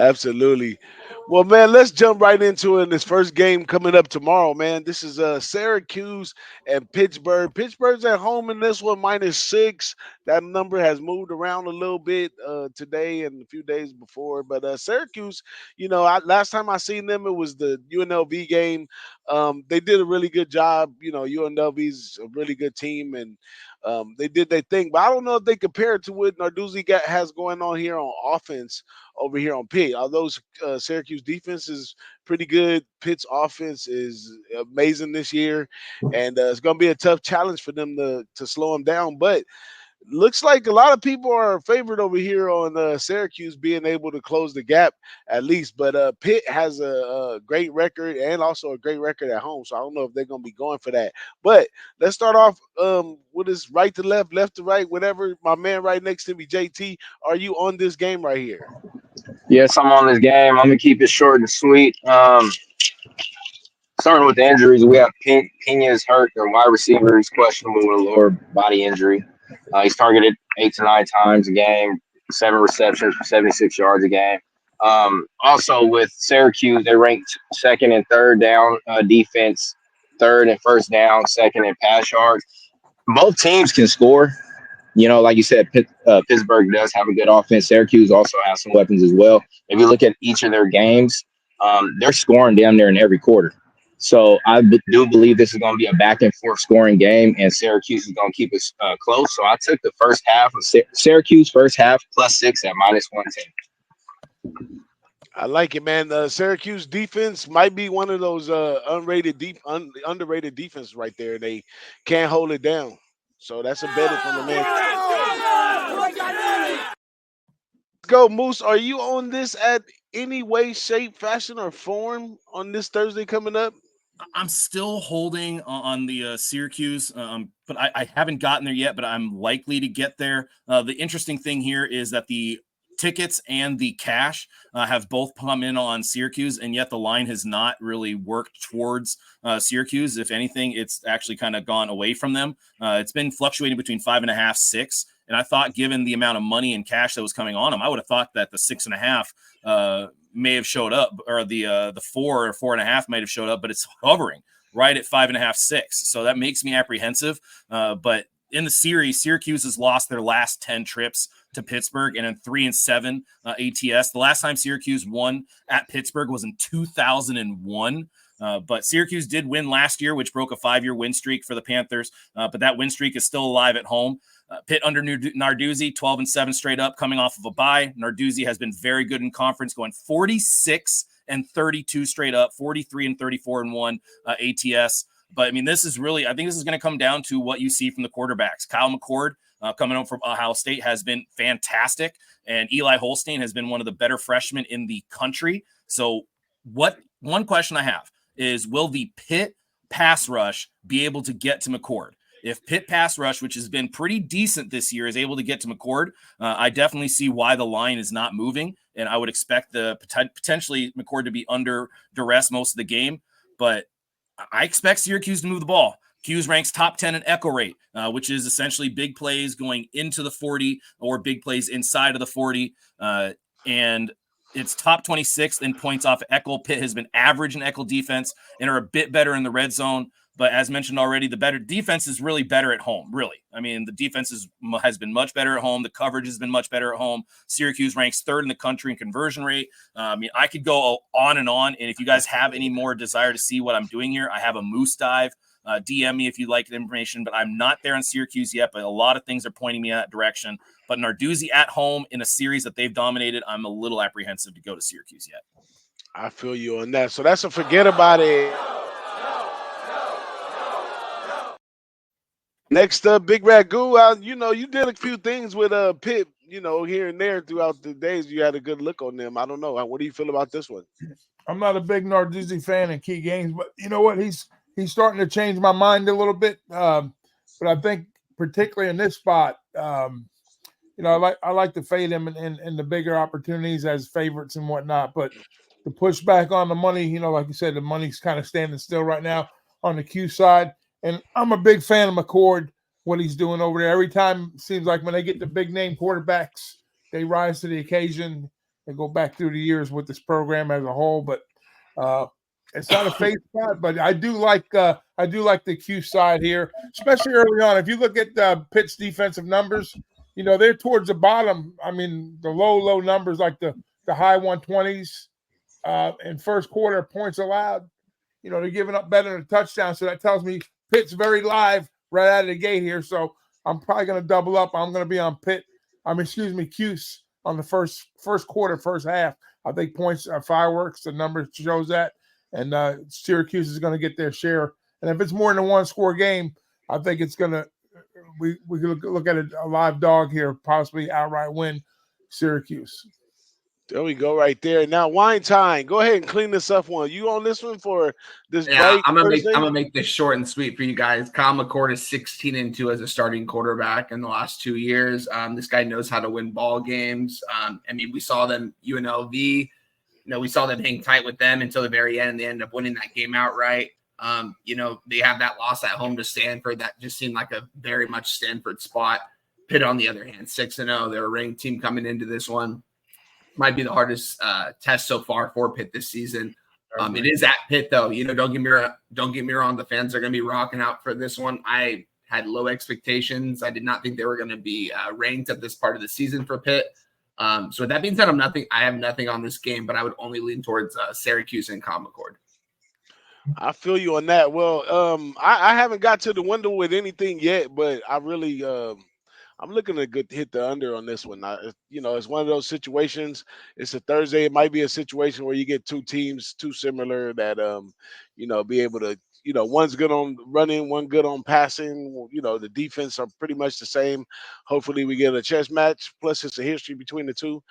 Absolutely. Well, man, let's jump right into it in this first game coming up tomorrow, man. This is Syracuse and Pittsburgh. Pittsburgh's at home in this one, -6. That number has moved around a little bit today and a few days before. But Syracuse, last time I seen them, it was the UNLV game. They did a really good job. UNLV's a really good team, and they did their thing. But I don't know if they compare it to what has going on here on offense over here on Pitt. Although Syracuse defense is pretty good, Pitt's offense is amazing this year, and it's going to be a tough challenge for them to slow them down. But looks like a lot of people are favored over here on Syracuse being able to close the gap at least. But Pitt has a great record and also a great record at home. So I don't know if they're going to be going for that. But let's start off with this right to left, left to right, whatever. My man right next to me, JT, are you on this game right here? Yes, I'm on this game. I'm gonna keep it short and sweet. Starting with the injuries, we have Pena's hurt. Their wide receiver is questionable with a lower body injury. He's targeted 8 to 9 times a game, 7 receptions for 76 yards a game. Also with Syracuse, they ranked second and third down defense, third and first down, second in pass yards. Both teams can score. Like you said, Pittsburgh does have a good offense. Syracuse also has some weapons as well. If you look at each of their games, they're scoring down there in every quarter. So I do believe this is going to be a back and forth scoring game, and Syracuse is going to keep it close. So I took the first half of Syracuse first half +6 at -110. I like it, man. Syracuse defense might be one of those underrated defenses right there. They can't hold it down. So that's a better from the man. Let's go, Moose. Are you on this at any way, shape, fashion, or form on this Thursday coming up? I'm still holding on the Syracuse, but I haven't gotten there yet, but I'm likely to get there. The interesting thing here is that the tickets and the cash have both come in on Syracuse, and yet the line has not really worked towards Syracuse. If anything, it's actually kind of gone away from them. It's been fluctuating between 5.5, 6. And I thought, given the amount of money and cash that was coming on them, I would have thought that the 6.5 may have showed up, or the 4 or 4.5 might have showed up, but it's hovering right at 5.5, 6. So that makes me apprehensive. But in the series, Syracuse has lost their last 10 trips to Pittsburgh, and in 3-7 ATS. The last time Syracuse won at Pittsburgh was in 2001. But Syracuse did win last year, which broke a 5-year win streak for the Panthers. But that win streak is still alive at home. Pitt under Narduzzi, 12-7 straight up, coming off of a bye. Narduzzi has been very good in conference, going 46-32 straight up, 43-34-1 ATS. But I mean, this is really, I think this is going to come down to what you see from the quarterbacks. Kyle McCord, coming up from Ohio State, has been fantastic, and Eli Holstein has been one of the better freshmen in the country. So, one question I have is, will the Pitt pass rush be able to get to McCord? If Pitt pass rush, which has been pretty decent this year, is able to get to McCord, I definitely see why the line is not moving, and I would expect the potentially McCord to be under duress most of the game. But I expect Syracuse to move the ball. Hughes ranks top 10 in echo rate, which is essentially big plays going into the 40 or big plays inside of the 40. And it's top 26 in points off echo. Pitt has been average in echo defense and are a bit better in the red zone. But as mentioned already, the better defense is really better at home, really. I mean, the defense has been much better at home. The coverage has been much better at home. Syracuse ranks third in the country in conversion rate. I mean, I could go on. And if you guys have any more desire to see what I'm doing here, I have a Moose Dive. DM me if you'd like the information, but I'm not there on Syracuse yet, but a lot of things are pointing me in that direction. But Narduzzi at home in a series that they've dominated, I'm a little apprehensive to go to Syracuse yet. I feel you on that. So that's a forget about it. Next up, Big Ragu. You did a few things with Pitt, here and there throughout the days. You had a good look on them. I don't know. What do you feel about this one? I'm not a big Narduzzi fan in key games, but you know what? He's starting to change my mind a little bit. But I think particularly in this spot, I like to fade him in the bigger opportunities as favorites and whatnot. But the pushback on the money, like you said, the money's kind of standing still right now on the Q side. And I'm a big fan of McCord, what he's doing over there. Every time it seems like when they get the big name quarterbacks, they rise to the occasion. and go back through the years with this program as a whole. But it's not a fade spot. But I do like the Q side here, especially early on. If you look at Pitt's defensive numbers, they're towards the bottom. I mean, the low numbers like the high 120s in first quarter points allowed. They're giving up better than a touchdown. So that tells me Pitt's very live right out of the gate here. So I'm probably going to double up. I'm going to be on Pitt. Cuse on the first quarter, first half. I think points are fireworks. The number shows that. And Syracuse is going to get their share. And if it's more than a one-score game, I think it's going to we can look at a live dog here, possibly outright win Syracuse. There we go, right there. Now, wine time. Go ahead and clean this up one. You on this one for this break? I'm Thursday? gonna make this short and sweet for you guys. Kyle McCord is 16-2 as a starting quarterback in the last 2 years. This guy knows how to win ball games. We saw them UNLV. We saw them hang tight with them until the very end, and they ended up winning that game outright. They have that loss at home to Stanford. That just seemed like a very much Stanford spot. Pitt, on the other hand, 6-0. They're a ranked team coming into this one. Might be the hardest test so far for Pitt this season. It is at Pitt, though. Don't get me wrong. The fans are going to be rocking out for this one. I had low expectations. I did not think they were going to be ranked at this part of the season for Pitt. So with that being said, I have nothing on this game, but I would only lean towards Syracuse and Kyle McCord. I feel you on that. Well, I haven't got to the window with anything yet, but I really I'm looking to hit the under on this one. It's one of those situations. It's a Thursday. It might be a situation where you get two teams too similar that be able to, one's good on running, one good on passing. The defense are pretty much the same. Hopefully we get a chess match. Plus it's a history between the two.